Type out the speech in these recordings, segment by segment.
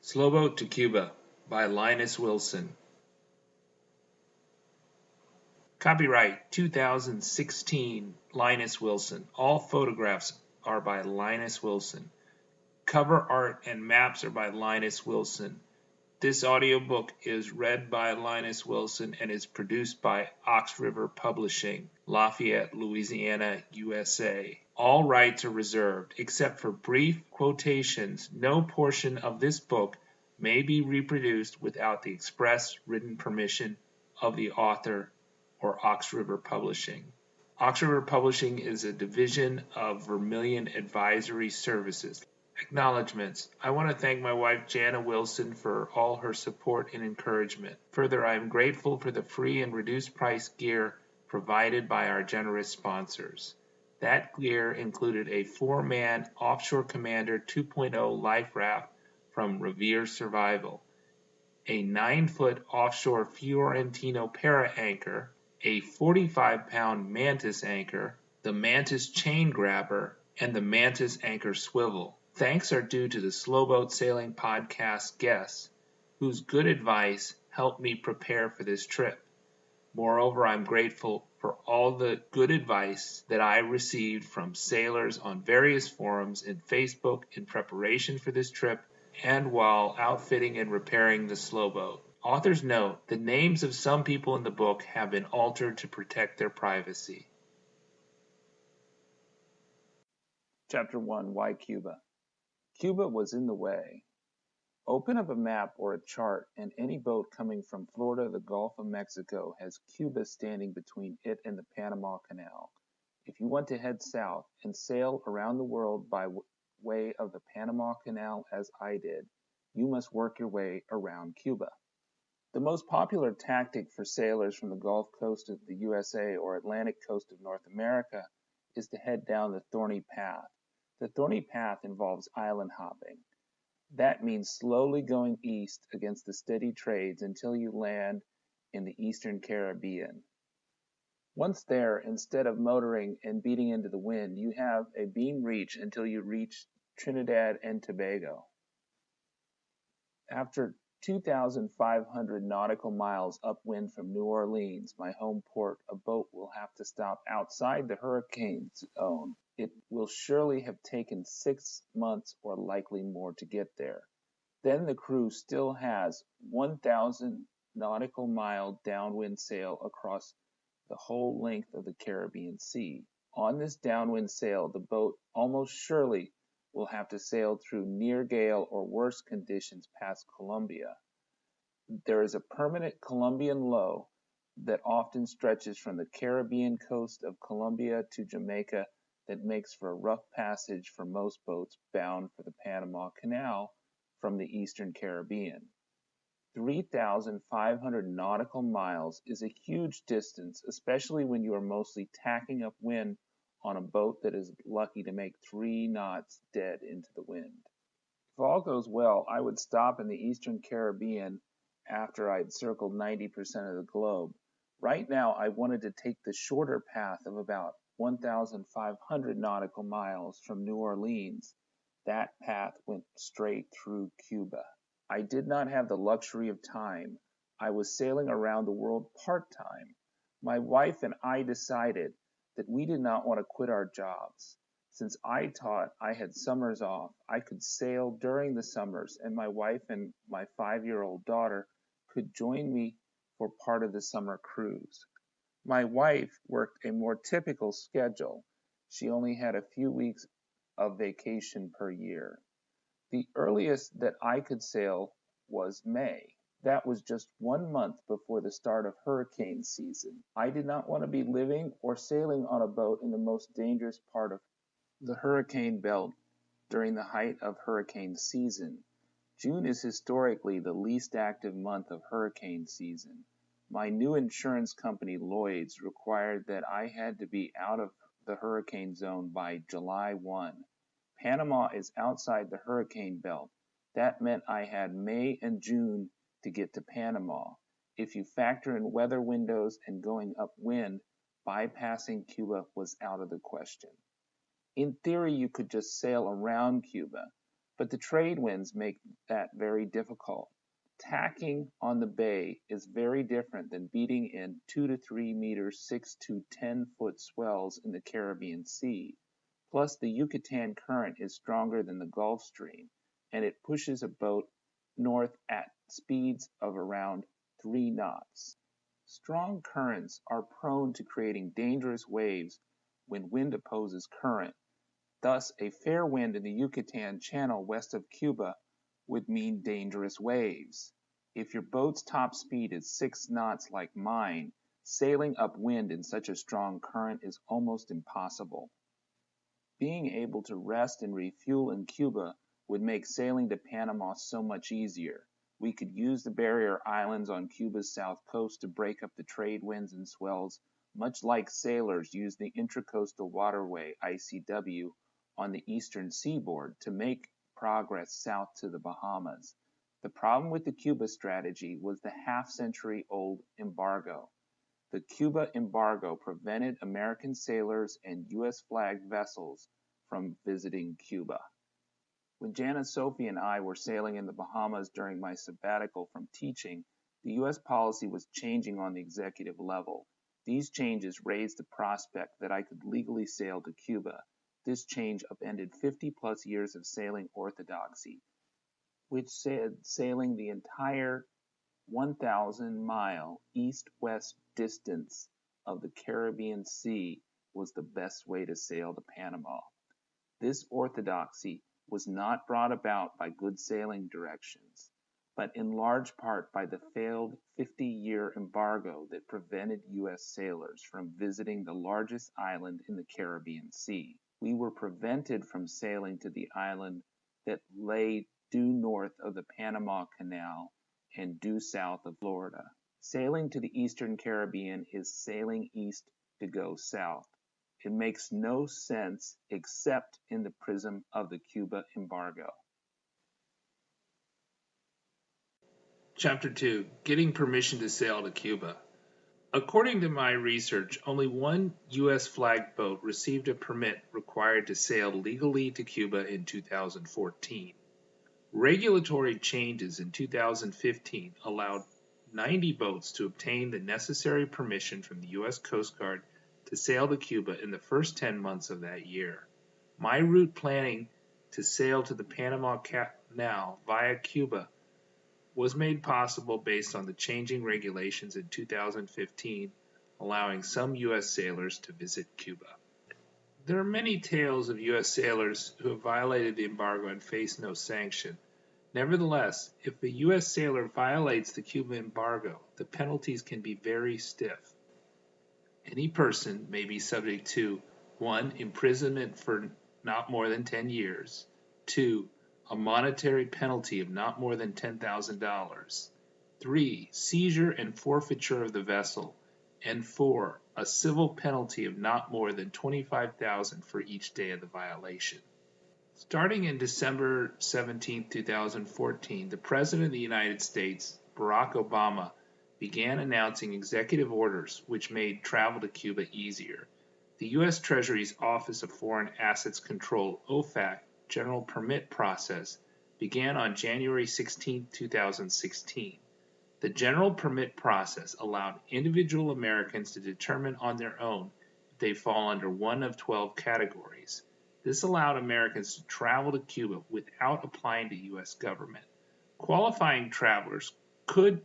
SLOW BOAT to Cuba by Linus Wilson. Copyright 2016 Linus Wilson. All photographs are by Linus Wilson. Cover art and maps are by Linus Wilson. This audiobook is read by Linus Wilson and is produced by Ox River Publishing, Lafayette, Louisiana, USA. All rights are reserved, except for brief quotations. No portion of this book may be reproduced without the express written permission of the author or Ox River Publishing. Ox River Publishing is a division of Vermilion Advisory Services. Acknowledgments. I want to thank my wife Jana Wilson for all her support and encouragement. Further, I am grateful for the free and reduced price gear provided by our generous sponsors. That gear included a 4-man Offshore Commander 2.0 life raft from Revere Survival, a 9-foot offshore Fiorentino para anchor, a 45-pound Mantis anchor, the Mantis chain grabber, and the Mantis anchor swivel. Thanks are due to the Slow Boat Sailing Podcast guests, whose good advice helped me prepare for this trip. Moreover, I'm grateful for all the good advice that I received from sailors on various forums and Facebook in preparation for this trip and while outfitting and repairing the slow boat. Author's note: the names of some people in the book have been altered to protect their privacy. Chapter 1. Why Cuba? Cuba was in the way. Open up a map or a chart, and any boat coming from Florida to the Gulf of Mexico has Cuba standing between it and the Panama Canal. If you want to head south and sail around the world by way of the Panama Canal as I did, you must work your way around Cuba. The most popular tactic for sailors from the Gulf Coast of the USA or Atlantic coast of North America is to head down the thorny path. The thorny path involves island hopping. That means slowly going east against the steady trades until you land in the Eastern Caribbean. Once there, instead of motoring and beating into the wind, you have a beam reach until you reach Trinidad and Tobago. After 2,500 nautical miles upwind from New Orleans, my home port, a boat will have to stop outside the hurricane zone. It will surely have taken 6 months or likely more to get there. Then the crew still has 1,000 nautical mile downwind sail across the whole length of the Caribbean Sea. On this downwind sail, the boat almost surely will have to sail through near gale or worse conditions past Colombia. There is a permanent Colombian low that often stretches from the Caribbean coast of Colombia to Jamaica that makes for a rough passage for most boats bound for the Panama Canal from the Eastern Caribbean. 3,500 nautical miles is a huge distance, especially when you are mostly tacking up wind on a boat that is lucky to make 3 knots dead into the wind. If all goes well, I would stop in the Eastern Caribbean after I'd circled 90% of the globe. Right now, I wanted to take the shorter path of about 1,500 nautical miles from New Orleans. That path went straight through Cuba. I did not have the luxury of time. I was sailing around the world part-time. My wife and I decided that we did not want to quit our jobs. Since I taught, I had summers off. I could sail during the summers, and my wife and my 5-year-old daughter could join me for part of the summer cruise. My wife worked a more typical schedule. She only had a few weeks of vacation per year. The earliest that I could sail was May. That was just 1 month before the start of hurricane season. I did not want to be living or sailing on a boat in the most dangerous part of the hurricane belt during the height of hurricane season. June is historically the least active month of hurricane season. My new insurance company, Lloyd's, required that I had to be out of the hurricane zone by July 1. Panama is outside the hurricane belt. That meant I had May and June to get to Panama. If you factor in weather windows and going upwind, bypassing Cuba was out of the question. In theory, you could just sail around Cuba, but the trade winds make that very difficult. Tacking on the bay is very different than beating in 2 to 3 meters, 6 to 10-foot swells in the Caribbean Sea. Plus, the Yucatan current is stronger than the Gulf Stream, and it pushes a boat north at speeds of around 3 knots. Strong currents are prone to creating dangerous waves when wind opposes current. Thus, a fair wind in the Yucatan Channel west of Cuba would mean dangerous waves. If your boat's top speed is 6 knots like mine, sailing upwind in such a strong current is almost impossible. Being able to rest and refuel in Cuba would make sailing to Panama so much easier. We could use the barrier islands on Cuba's south coast to break up the trade winds and swells, much like sailors use the Intracoastal Waterway (ICW) on the eastern seaboard to make progress south to the Bahamas. The problem with the Cuba strategy was the half-century-old embargo. The Cuba embargo prevented American sailors and U.S.-flagged vessels from visiting Cuba. When Jana, Sophie, and I were sailing in the Bahamas during my sabbatical from teaching, the U.S. policy was changing on the executive level. These changes raised the prospect that I could legally sail to Cuba. This change upended 50-plus years of sailing orthodoxy, which said sailing the entire 1,000-mile east-west distance of the Caribbean Sea was the best way to sail to Panama. This orthodoxy was not brought about by good sailing directions, but in large part by the failed 50-year embargo that prevented U.S. sailors from visiting the largest island in the Caribbean Sea. We were prevented from sailing to the island that lay due north of the Panama Canal and due south of Florida. Sailing to the Eastern Caribbean is sailing east to go south. It makes no sense except in the prism of the Cuba embargo. Chapter 2, Getting Permission to Sail to Cuba. According to my research, only one U.S. flagged boat received a permit required to sail legally to Cuba in 2014. Regulatory changes in 2015 allowed 90 boats to obtain the necessary permission from the U.S. Coast Guard to sail to Cuba in the first 10 months of that year. My route planning to sail to the Panama Canal via Cuba was made possible based on the changing regulations in 2015, allowing some U.S. sailors to visit Cuba. There are many tales of U.S. sailors who have violated the embargo and face no sanction. Nevertheless, if a U.S. sailor violates the Cuban embargo, the penalties can be very stiff. Any person may be subject to 1. Imprisonment for not more than 10 years, 2. A monetary penalty of not more than $10,000, 3. Seizure and forfeiture of the vessel, and 4. A civil penalty of not more than $25,000 for each day of the violation. Starting in December 17, 2014, the President of the United States, Barack Obama, began announcing executive orders which made travel to Cuba easier. The U.S. Treasury's Office of Foreign Assets Control, OFAC, General Permit process began on January 16, 2016. The General Permit process allowed individual Americans to determine on their own if they fall under one of 12 categories. This allowed Americans to travel to Cuba without applying to U.S. government. Qualifying travelers could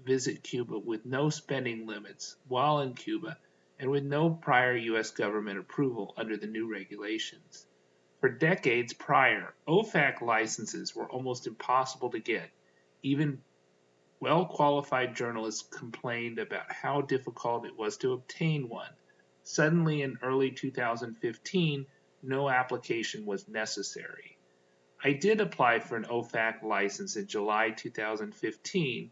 visit Cuba with no spending limits while in Cuba and with no prior U.S. government approval under the new regulations. For decades prior, OFAC licenses were almost impossible to get. Even well-qualified journalists complained about how difficult it was to obtain one. Suddenly, in early 2015, no application was necessary. I did apply for an OFAC license in July 2015,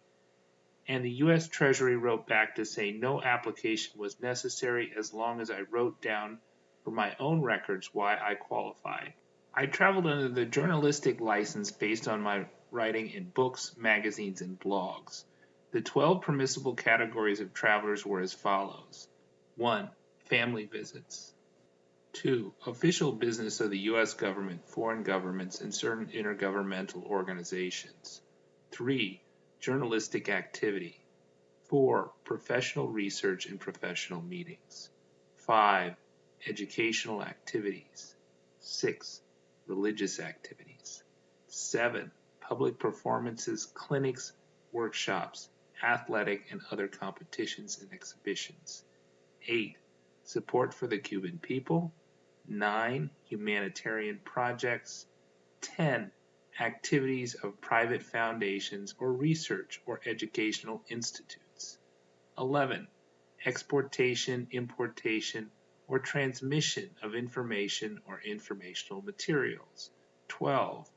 and the U.S. Treasury wrote back to say no application was necessary as long as I wrote down for my own records why I qualified. I traveled under the journalistic license based on my writing in books, magazines, and blogs. The 12 permissible categories of travelers were as follows. 1. Family visits. 2. Official business of the U.S. government, foreign governments, and certain intergovernmental organizations. 3. Journalistic activity. 4. Professional research and professional meetings. 5. Educational activities. 6. Religious activities. 7. Public performances, clinics, workshops, athletic and other competitions and exhibitions. 8. Support for the Cuban people. 9. Humanitarian projects. 10. Activities of private foundations or research or educational institutes. 11. Exportation, importation, or transmission of information or informational materials. 12.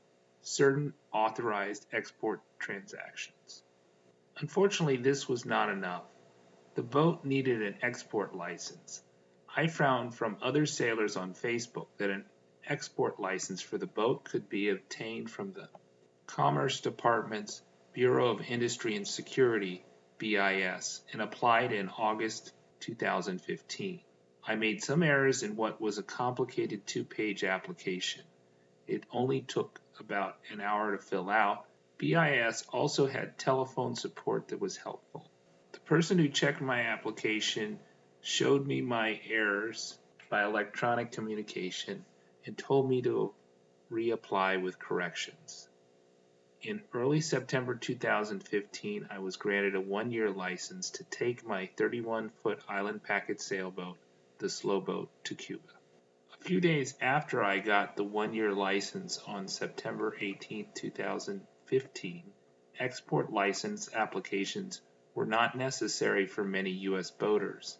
Certain authorized export transactions. Unfortunately, this was not enough. The boat needed an export license. I found from other sailors on Facebook that an export license for the boat could be obtained from the Commerce Department's Bureau of Industry and Security, BIS, and applied in August 2015. I made some errors in what was a complicated 2-page application. It only took about an hour to fill out. BIS also had telephone support that was helpful. The person who checked my application showed me my errors by electronic communication and told me to reapply with corrections. In early September 2015, I was granted a 1-year license to take my 31-foot island packet sailboat, the SLOW BOAT, to Cuba. A few days after I got the 1-year license on September 18, 2015, export license applications were not necessary for many U.S. boaters.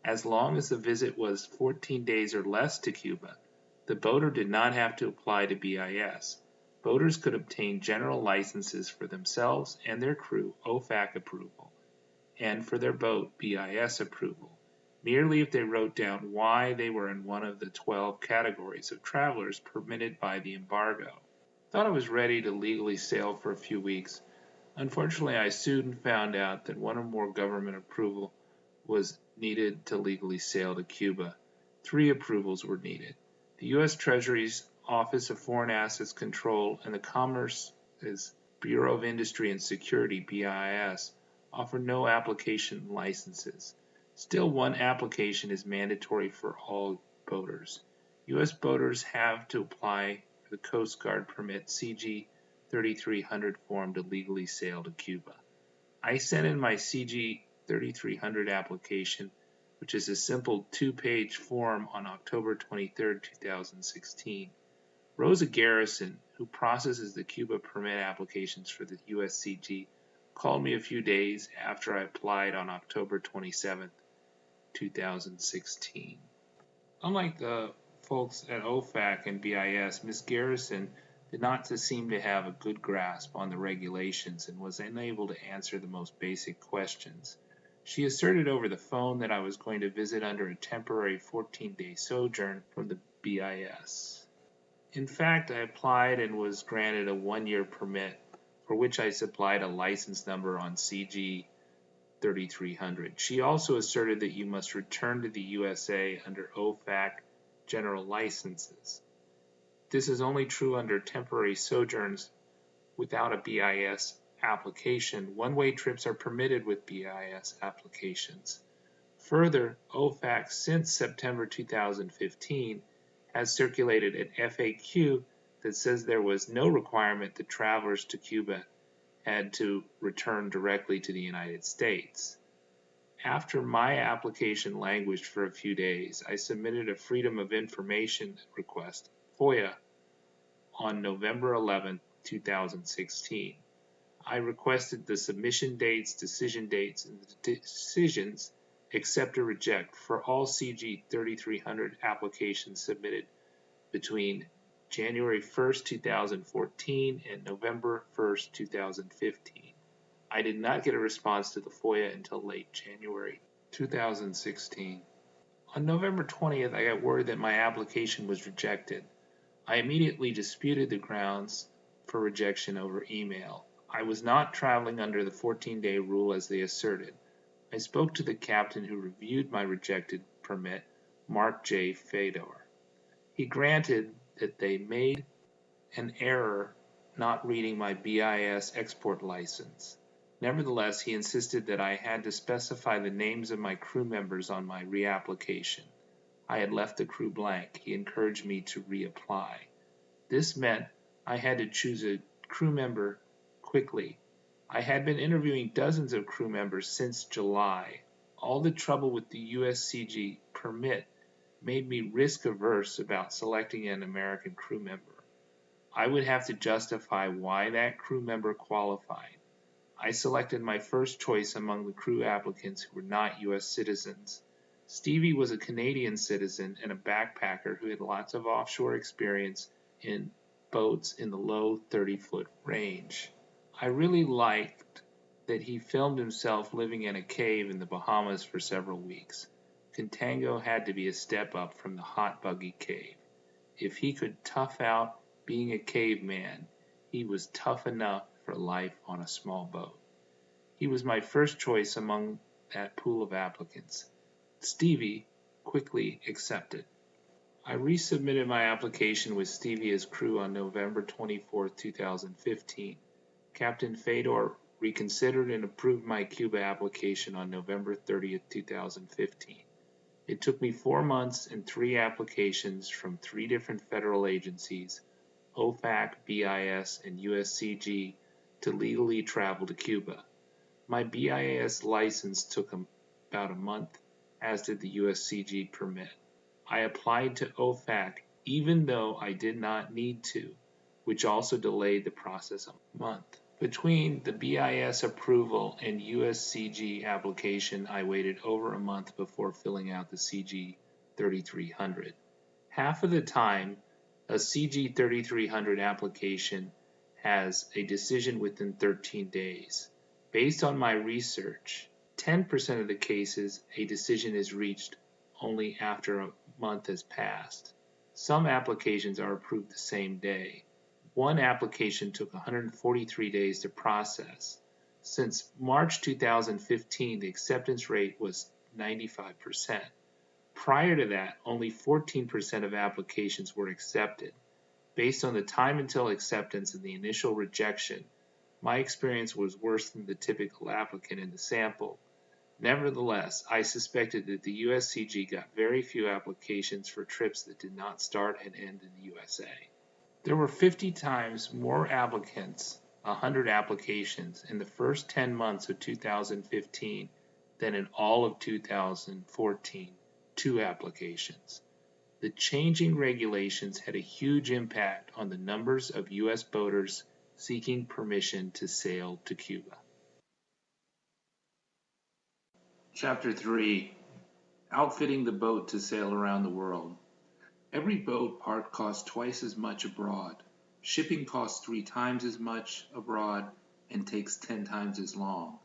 As long as the visit was 14 days or less to Cuba, the boater did not have to apply to BIS. Boaters could obtain general licenses for themselves and their crew, OFAC approval, and for their boat, BIS approval, merely if they wrote down why they were in one of the 12 categories of travelers permitted by the embargo. Thought I was ready to legally sail for a few weeks. Unfortunately, I soon found out that one or more government approval was needed to legally sail to Cuba. 3 approvals were needed. The U.S. Treasury's Office of Foreign Assets Control and the Commerce's Bureau of Industry and Security, BIS, offer no application licenses. Still, one application is mandatory for all boaters. U.S. boaters have to apply for the Coast Guard permit CG 3300 form to legally sail to Cuba. I sent in my CG 3300 application, which is a simple 2-page form, on October 23, 2016. Rosa Garrison, who processes the Cuba permit applications for the USCG, called me a few days after I applied on October 27, 2016. Unlike the folks at OFAC and BIS, Ms. Garrison did not seem to have a good grasp on the regulations and was unable to answer the most basic questions. She asserted over the phone that I was going to visit under a temporary 14-day sojourn from the BIS. In fact, I applied and was granted a 1-year permit, for which I supplied a license number on CG 3300. She also asserted that you must return to the USA under OFAC general licenses. This is only true under temporary sojourns without a BIS application. One-way trips are permitted with BIS applications. Further, OFAC since September 2015 has circulated an FAQ that says there was no requirement that travelers to Cuba had to return directly to the United States. After my application languished for a few days, I submitted a Freedom of Information request, FOIA, on November 11, 2016. I requested the submission dates, decision dates, and the decisions accept or reject for all CG 3300 applications submitted between January 1, 2014 and November 1, 2015. I did not get a response to the FOIA until late January 2016. On November 20th, I got word that my application was rejected. I immediately disputed the grounds for rejection over email. I was not traveling under the 14-day rule as they asserted. I spoke to the captain who reviewed my rejected permit, Mark J. Fedor. He granted that they made an error not reading my BIS export license. Nevertheless, he insisted that I had to specify the names of my crew members on my reapplication. I had left the crew blank. He encouraged me to reapply. This meant I had to choose a crew member quickly. I had been interviewing dozens of crew members since July. All the trouble with the USCG permit made me risk-averse about selecting an American crew member. I would have to justify why that crew member qualified. I selected my first choice among the crew applicants who were not U.S. citizens. Stevie was a Canadian citizen and a backpacker who had lots of offshore experience in boats in the low 30-foot range. I really liked that he filmed himself living in a cave in the Bahamas for several weeks. Contango had to be a step up from the hot buggy cave. If he could tough out being a caveman, he was tough enough for life on a small boat. He was my first choice among that pool of applicants. Stevie quickly accepted. I resubmitted my application with Stevie as crew on November 24, 2015. Captain Fedor reconsidered and approved my Cuba application on November 30, 2015. It took me 4 months and 3 applications from 3 different federal agencies, OFAC, BIS, and USCG, to legally travel to Cuba. My BIS license took about a month, as did the USCG permit. I applied to OFAC even though I did not need to, which also delayed the process a month. Between the BIS approval and USCG application, I waited over a month before filling out the CG 3300. Half of the time, a CG 3300 application has a decision within 13 days. Based on my research, 10% of the cases, a decision is reached only after a month has passed. Some applications are approved the same day. One application took 143 days to process. Since March 2015, the acceptance rate was 95%. Prior to that, only 14% of applications were accepted. Based on the time until acceptance and the initial rejection, my experience was worse than the typical applicant in the sample. Nevertheless, I suspected that the USCG got very few applications for trips that did not start and end in the USA. There were 50 times more applicants, 100 applications, in the first 10 months of 2015 than in all of 2014, 2 applications. The changing regulations had a huge impact on the numbers of U.S. boaters seeking permission to sail to Cuba. Chapter 3. Outfitting the boat to sail around the world. Every boat part costs twice as much abroad. Shipping costs 3 times as much abroad and takes 10 times as long.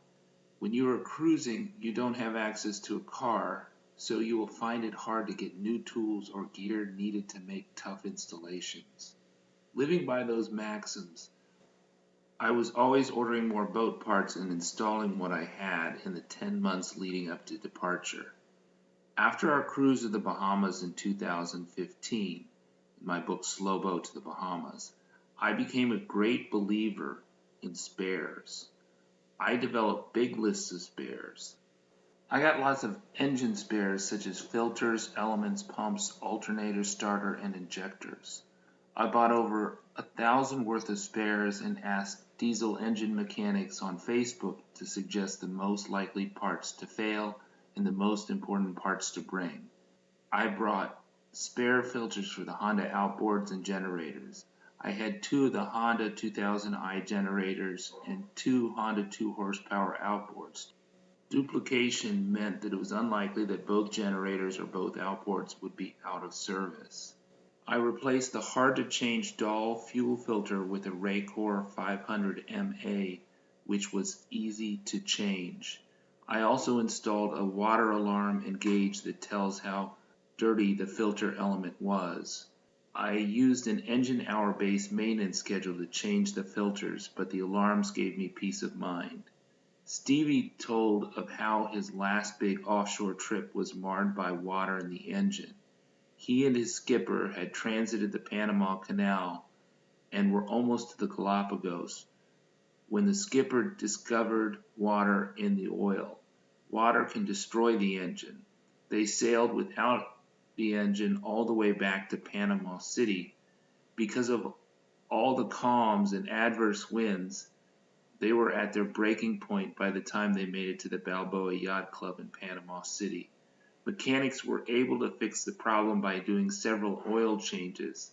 When you are cruising, you don't have access to a car, so you will find it hard to get new tools or gear needed to make tough installations. Living by those maxims, I was always ordering more boat parts and installing what I had in the 10 months leading up to departure. After our cruise of the Bahamas in 2015, in my book Slow Boat to the Bahamas, I became a great believer in spares. I developed big lists of spares. I got lots of engine spares such as filters, elements, pumps, alternators, starter, and injectors. I bought over 1,000 worth of spares and asked diesel engine mechanics on Facebook to suggest the most likely parts to fail and the most important parts to bring. I brought spare filters for the Honda outboards and generators. I had 2 of the Honda 2000i generators and 2 Honda 2 horsepower outboards. Duplication meant that it was unlikely that both generators or both outboards would be out of service. I replaced the hard-to-change Dahl fuel filter with a Raycor 500 MA, which was easy to change. I also installed a water alarm and gauge that tells how dirty the filter element was. I used an engine hour-based maintenance schedule to change the filters, but the alarms gave me peace of mind. Stevie told of how his last big offshore trip was marred by water in the engine. He and his skipper had transited the Panama Canal and were almost to the Galapagos when the skipper discovered water in the oil. Water can destroy the engine. They sailed without the engine all the way back to Panama City. Because of all the calms and adverse winds, they were at their breaking point by the time they made it to the Balboa Yacht Club in Panama City. Mechanics were able to fix the problem by doing several oil changes.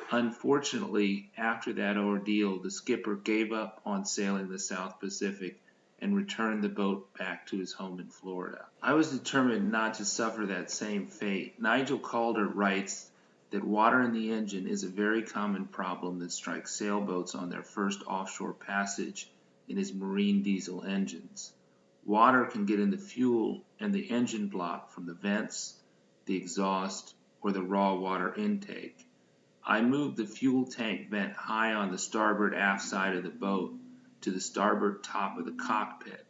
Unfortunately, after that ordeal, the skipper gave up on sailing the South Pacific and returned the boat back to his home in Florida. I was determined not to suffer that same fate. Nigel Calder writes that water in the engine is a very common problem that strikes sailboats on their first offshore passage in his marine diesel engines. Water can get in the fuel and the engine block from the vents, the exhaust, or the raw water intake. I moved the fuel tank vent high on the starboard aft side of the boat to the starboard top of the cockpit.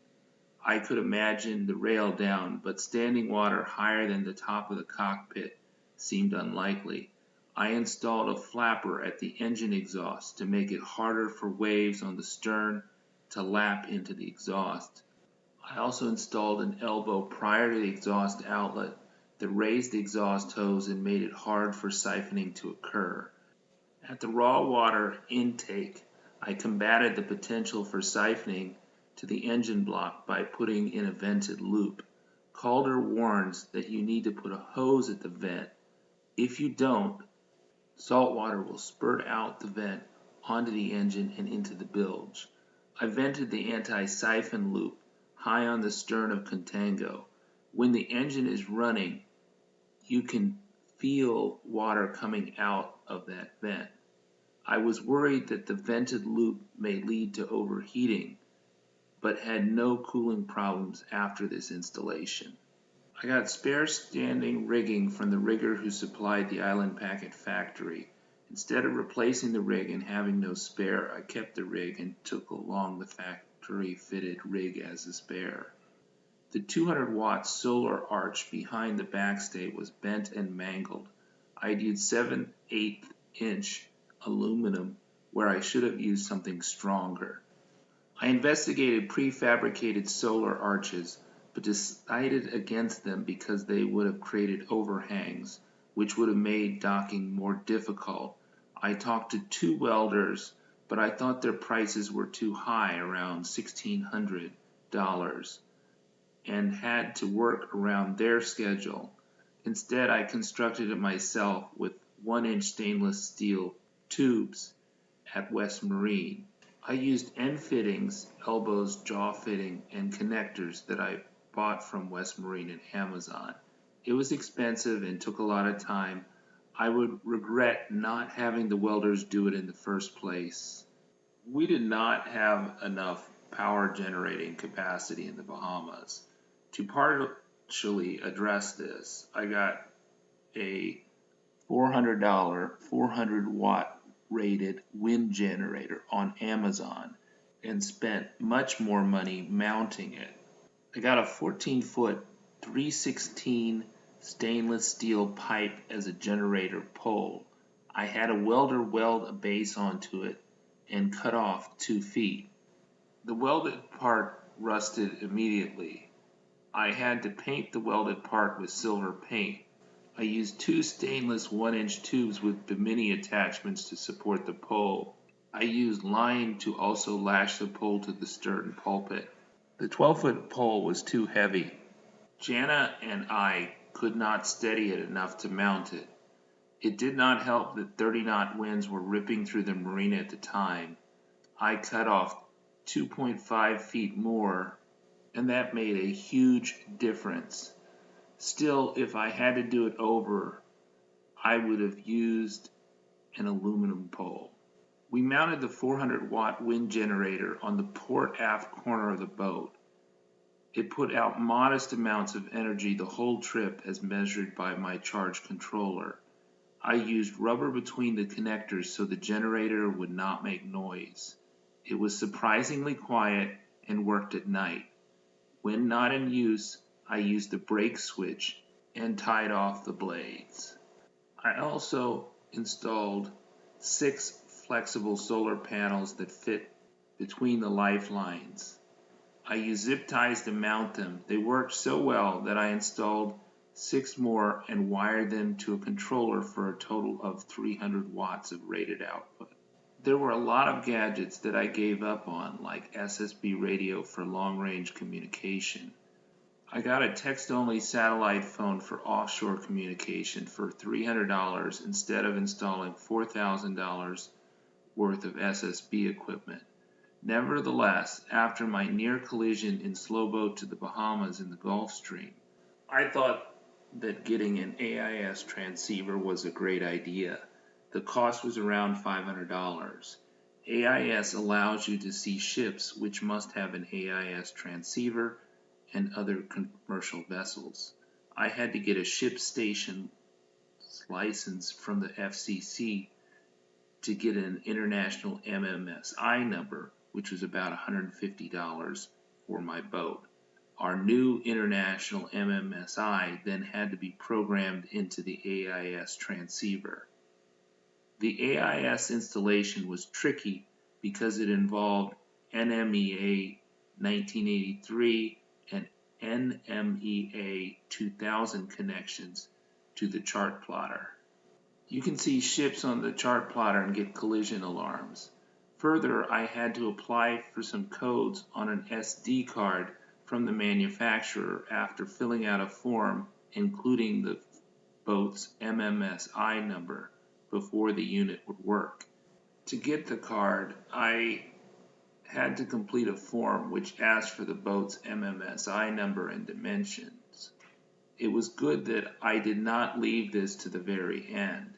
I could imagine the rail down, but standing water higher than the top of the cockpit seemed unlikely. I installed a flapper at the engine exhaust to make it harder for waves on the stern to lap into the exhaust. I also installed an elbow prior to the exhaust outlet that raised the exhaust hose and made it hard for siphoning to occur. At the raw water intake, I combated the potential for siphoning to the engine block by putting in a vented loop. Calder warns that you need to put a hose at the vent. If you don't, salt water will spurt out the vent onto the engine and into the bilge. I vented the anti-siphon loop high on the stern of Contango. When the engine is running, you can feel water coming out of that vent. I was worried that the vented loop may lead to overheating, but had no cooling problems after this installation. I got spare standing rigging from the rigger who supplied the Island Packet factory. Instead of replacing the rig and having no spare, I kept the rig and took along the factory-fitted rig as a spare. The 200-watt solar arch behind the backstay was bent and mangled. I had used 7/8" aluminum where I should have used something stronger. I investigated prefabricated solar arches, but decided against them because they would have created overhangs, which would have made docking more difficult. I talked to 2 welders, but I thought their prices were too high, around $1,600, and had to work around their schedule. Instead, I constructed it myself with 1-inch stainless steel tubes at West Marine. I used end fittings, elbows, jaw fitting, and connectors that I bought from West Marine and Amazon. It was expensive and took a lot of time. I would regret not having the welders do it in the first place. We did not have enough power generating capacity in the Bahamas. To partially address this, I got a $400 400-watt rated wind generator on Amazon and spent much more money mounting it. I got a 14-foot 3/16 stainless steel pipe as a generator pole. I had a welder weld a base onto it and cut off 2 feet. The welded part rusted immediately. I had to paint the welded part with silver paint. I used 2 stainless 1-inch tubes with bimini attachments to support the pole. I used line to also lash the pole to the stern pulpit. The 12-foot pole was too heavy. Jana and I could not steady it enough to mount it. It did not help that 30-knot winds were ripping through the marina at the time. I cut off 2.5 feet more, and that made a huge difference. Still, if I had to do it over, I would have used an aluminum pole. We mounted the 400-watt wind generator on the port aft corner of the boat. It put out modest amounts of energy the whole trip as measured by my charge controller. I used rubber between the connectors so the generator would not make noise. It was surprisingly quiet and worked at night. When not in use, I used the brake switch and tied off the blades. I also installed 6 flexible solar panels that fit between the lifelines. I used zip ties to mount them. They worked so well that I installed 6 more and wired them to a controller for a total of 300 watts of rated output. There were a lot of gadgets that I gave up on, like SSB radio for long-range communication. I got a text-only satellite phone for offshore communication for $300 instead of installing $4,000 worth of SSB equipment. Nevertheless, after my near collision in slow boat to the Bahamas in the Gulf Stream, I thought that getting an AIS transceiver was a great idea. The cost was around $500. AIS allows you to see ships which must have an AIS transceiver and other commercial vessels. I had to get a ship station license from the FCC to get an international MMSI number, which was about $150 for my boat. Our new international MMSI then had to be programmed into the AIS transceiver. The AIS installation was tricky because it involved NMEA 1983 and NMEA 2000 connections to the chart plotter. You can see ships on the chart plotter and get collision alarms. Further, I had to apply for some codes on an SD card from the manufacturer after filling out a form including the boat's MMSI number before the unit would work. To get the card, I had to complete a form which asked for the boat's MMSI number and dimensions. It was good that I did not leave this to the very end.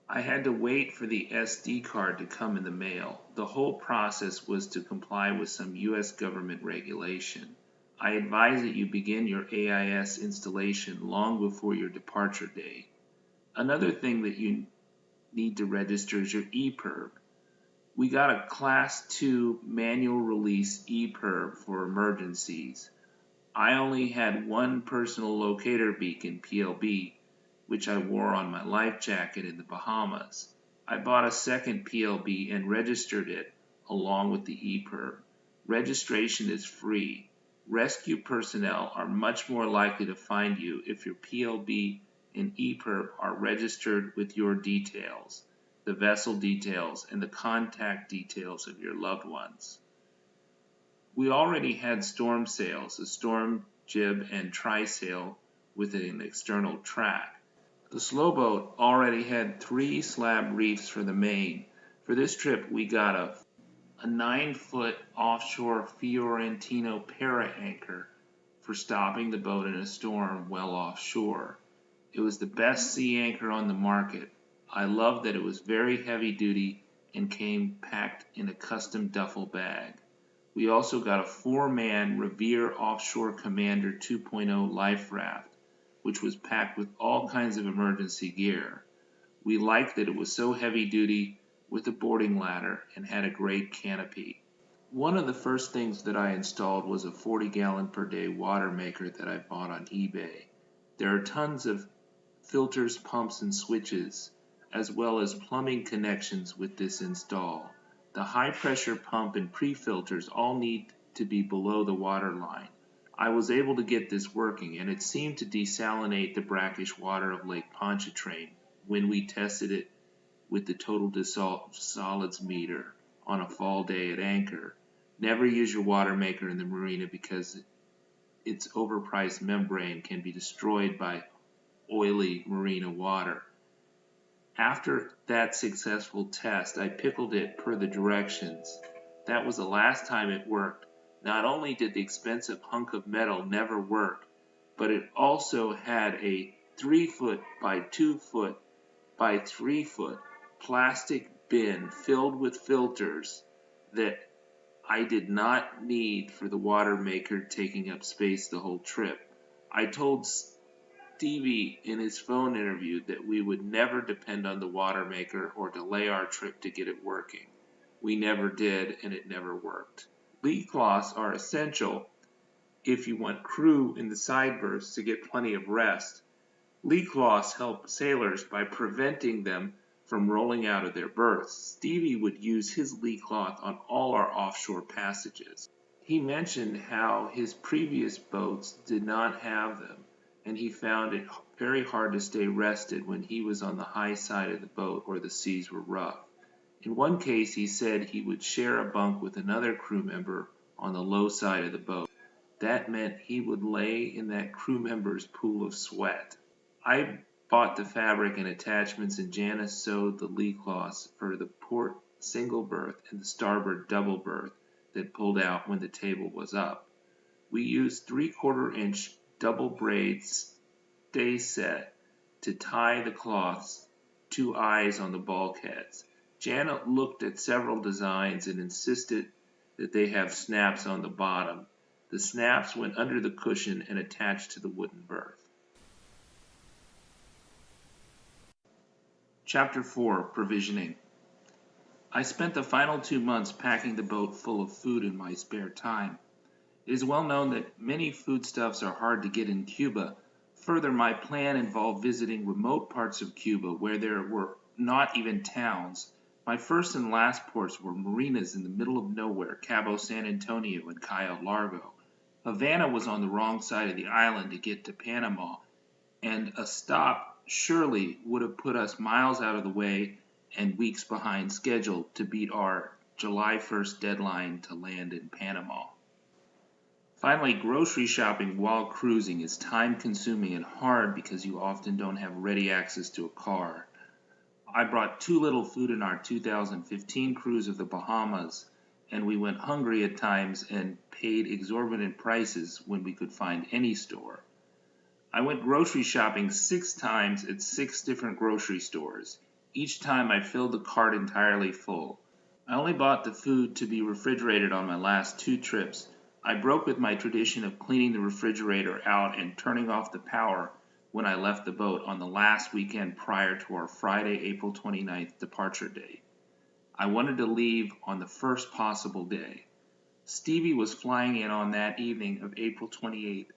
I had to wait for the SD card to come in the mail. The whole process was to comply with some U.S. government regulation. I advise that you begin your AIS installation long before your departure date. Another thing that you need to register is your EPIRB. We got a Class 2 manual release EPIRB for emergencies. I only had one personal locator beacon, PLB, which I wore on my life jacket in the Bahamas. I bought a second PLB and registered it along with the EPIRB. Registration is free. Rescue personnel are much more likely to find you if your PLB and EPIRB are registered with your details, the vessel details, and the contact details of your loved ones. We already had storm sails, a storm jib and trysail with an external track. The slow boat already had 3 slab reefs for the main. For this trip, we got a 9-foot offshore Fiorentino para anchor for stopping the boat in a storm well offshore. It was the best sea anchor on the market. I loved that it was very heavy duty and came packed in a custom duffel bag. We also got a 4-man Revere Offshore Commander 2.0 life raft, which was packed with all kinds of emergency gear. We liked that it was so heavy duty with a boarding ladder and had a great canopy. One of the first things that I installed was a 40-gallon per day water maker that I bought on eBay. There are tons of filters, pumps, and switches, as well as plumbing connections with this install. The high-pressure pump and pre-filters all need to be below the water line. I was able to get this working, and it seemed to desalinate the brackish water of Lake Pontchartrain when we tested it with the total dissolved solids meter on a fall day at anchor. Never use your water maker in the marina because its overpriced membrane can be destroyed by oily marina water. After that successful test, I pickled it per the directions. That was the last time it worked. Not only did the expensive hunk of metal never work, but it also had a 3-foot by 2-foot by 3-foot plastic bin filled with filters that I did not need for the water maker taking up space the whole trip. I told Stevie in his phone interview that we would never depend on the water maker or delay our trip to get it working. We never did, and it never worked. Lee cloths are essential if you want crew in the sidebursts to get plenty of rest Lee cloths help sailors by preventing them from rolling out of their berths. Stevie would use his lee cloth on all our offshore passages. He mentioned how his previous boats did not have them, and he found it very hard to stay rested when he was on the high side of the boat or the seas were rough. In one case, he said he would share a bunk with another crew member on the low side of the boat. That meant he would lay in that crew member's pool of sweat. I bought the fabric and attachments, and Janice sewed the lee cloths for the port single berth and the starboard double berth that pulled out when the table was up. We used 3/4-inch double braid stay set to tie the cloths, 2 eyes on the bulkheads. Janet looked at several designs and insisted that they have snaps on the bottom. The snaps went under the cushion and attached to the wooden berth. Chapter 4, Provisioning. I spent the final 2 months packing the boat full of food in my spare time. It is well known that many foodstuffs are hard to get in Cuba. Further, my plan involved visiting remote parts of Cuba where there were not even towns. My first and last ports were marinas in the middle of nowhere, Cabo San Antonio and Cayo Largo. Havana was on the wrong side of the island to get to Panama, and a stop surely would have put us miles out of the way and weeks behind schedule to beat our July 1st deadline to land in Panama. Finally, grocery shopping while cruising is time-consuming and hard because you often don't have ready access to a car. I brought too little food in our 2015 cruise of the Bahamas, and we went hungry at times and paid exorbitant prices when we could find any store. I went grocery shopping 6 times at 6 different grocery stores. Each time I filled the cart entirely full. I only bought the food to be refrigerated on my last 2 trips. I broke with my tradition of cleaning the refrigerator out and turning off the power when I left the boat on the last weekend prior to our Friday, April 29th departure date. I wanted to leave on the first possible day. Stevie was flying in on that evening of April 28th.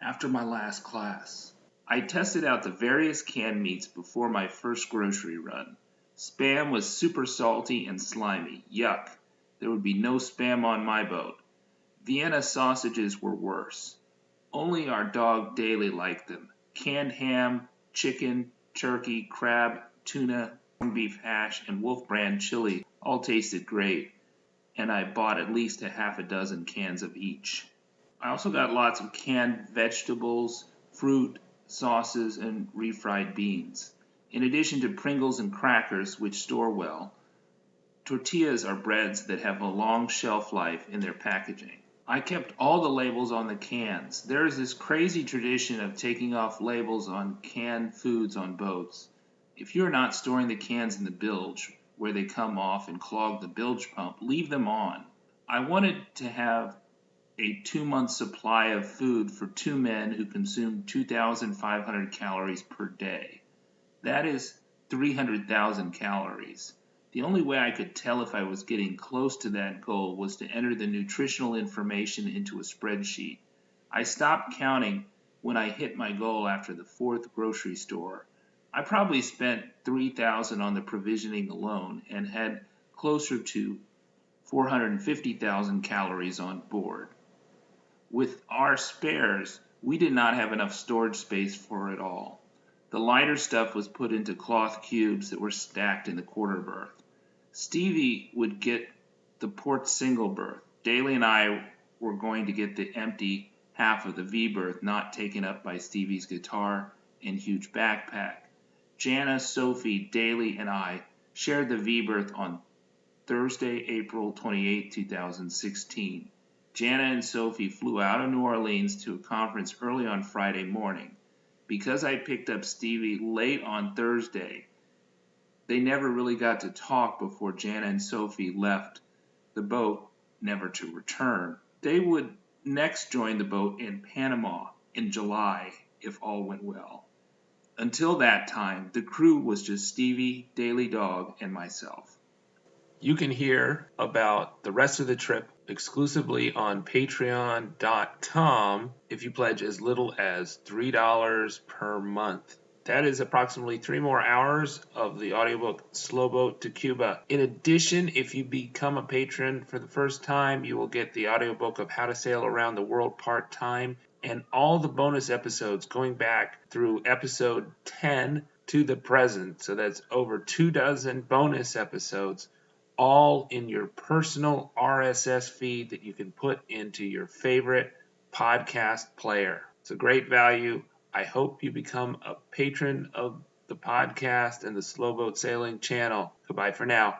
After my last class, I tested out the various canned meats before my first grocery run. Spam was super salty and slimy. Yuck. There would be no Spam on my boat. Vienna sausages were worse. Only our dog Daly liked them. Canned ham, chicken, turkey, crab, tuna, corned beef hash, and Wolf brand chili all tasted great, and I bought at least a half a dozen cans of each. I also got lots of canned vegetables, fruit, sauces, and refried beans. In addition to Pringles and crackers, which store well, tortillas are breads that have a long shelf life in their packaging. I kept all the labels on the cans. There is this crazy tradition of taking off labels on canned foods on boats. If you're not storing the cans in the bilge, where they come off and clog the bilge pump, leave them on. I wanted to have a 2-month supply of food for 2 men who consume 2,500 calories per day. That is 300,000 calories. The only way I could tell if I was getting close to that goal was to enter the nutritional information into a spreadsheet. I stopped counting when I hit my goal after the 4th grocery store. I probably spent $3,000 on the provisioning alone and had closer to 450,000 calories on board. With our spares, we did not have enough storage space for it all. The lighter stuff was put into cloth cubes that were stacked in the quarter berth. Stevie would get the port single berth. Daly and I were going to get the empty half of the V berth not taken up by Stevie's guitar and huge backpack. Jana, Sophie, Daly, and I shared the V berth on Thursday, April 28, 2016. Jana and Sophie flew out of New Orleans to a conference early on Friday morning. Because I picked up Stevie late on Thursday, they never really got to talk before Jana and Sophie left the boat, never to return. They would next join the boat in Panama in July, if all went well. Until that time, the crew was just Stevie, Daly Dog, and myself. You can hear about the rest of the trip exclusively on patreon.com if you pledge as little as $3 per month. That is approximately 3 more hours of the audiobook Slow Boat to Cuba. In addition, if you become a patron for the first time, you will get the audiobook of How to Sail Around the World Part-Time and all the bonus episodes going back through episode 10 to the present. So that's over 24 bonus episodes, all in your personal RSS feed that you can put into your favorite podcast player. It's a great value. I hope you become a patron of the podcast and the Slow Boat Sailing channel. Goodbye for now.